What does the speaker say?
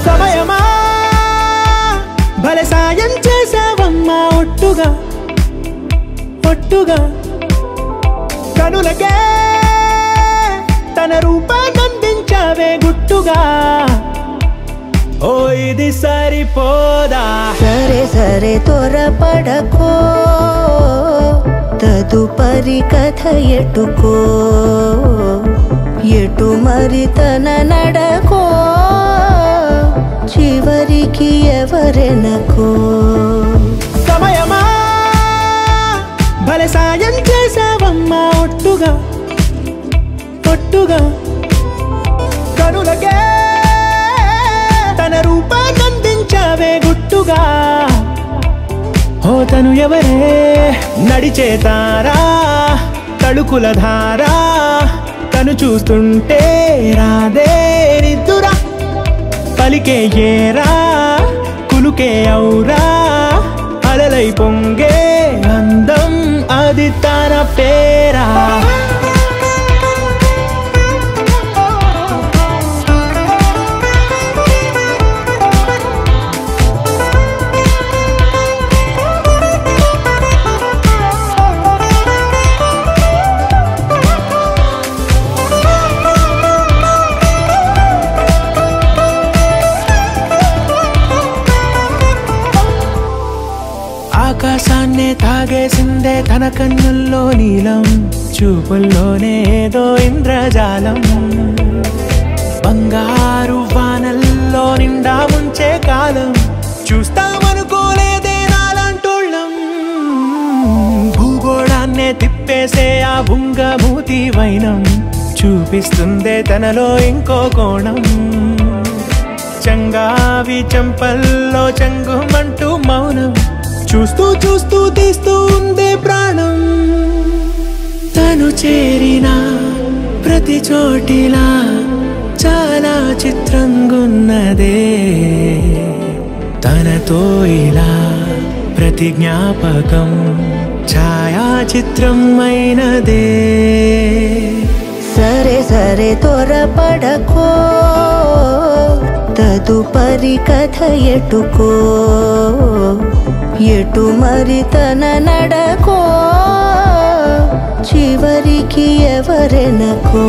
సమయమా భలే సాయం చేసావమ్మా ఒట్టుగా ఒట్టుగా కనులకే తన రూపాన్నందించావే గుట్టుగా ఓ ఇది సరిపోదా సరే సరే త్వరపడకో తదుపరి కథ ఎటుకో ఎటు మరి తన నడకో చివరికి ఎవరెనకో సమయమా భలే సాయం చేసావమ్మా ఒట్టుగా ఒట్టుగా కనులకే తన రూపాన్నందించావే గుట్టుగా ఓ తను ఎవరే నడిచే తారా తళుకుల ధారా తను చూస్తుంటే రాదే నిద్దురా పలికే ఏరా కులుకే ఔరా అలలై పొంగే అందం అది తన పేరా ఆకాశాన్నే తాగేసిందే తన కన్నుల్లో నీలం చూపుల్లోనే ఏదో ఇంద్రజాలం బంగారు వానల్లో నిండా ముంచే కాలం చూస్తామనుకోలేదే నాలాంటోళ్ళం భూగోళాన్నే తిప్పేసే ఆ బుంగమూతి వైనం చూపిస్తుందే తనలో ఇంకో కోణం చంగావి చెంపల్లో చంగుమంటూ మౌనం చూస్తూ చూస్తూ తీస్తూ ఉందే ప్రాణం తను చేరిన ప్రతి చోటిలా చాలా చిత్రంగున్నదే తనతో ఇలా ప్రతి జ్ఞాపకం ఛాయాచిత్రం అయినదే సరే సరే త్వరపడకో తదుపరి కథ ఎటుకో ఎటు మరి తన నడకో చివరికి ఎవరెనకో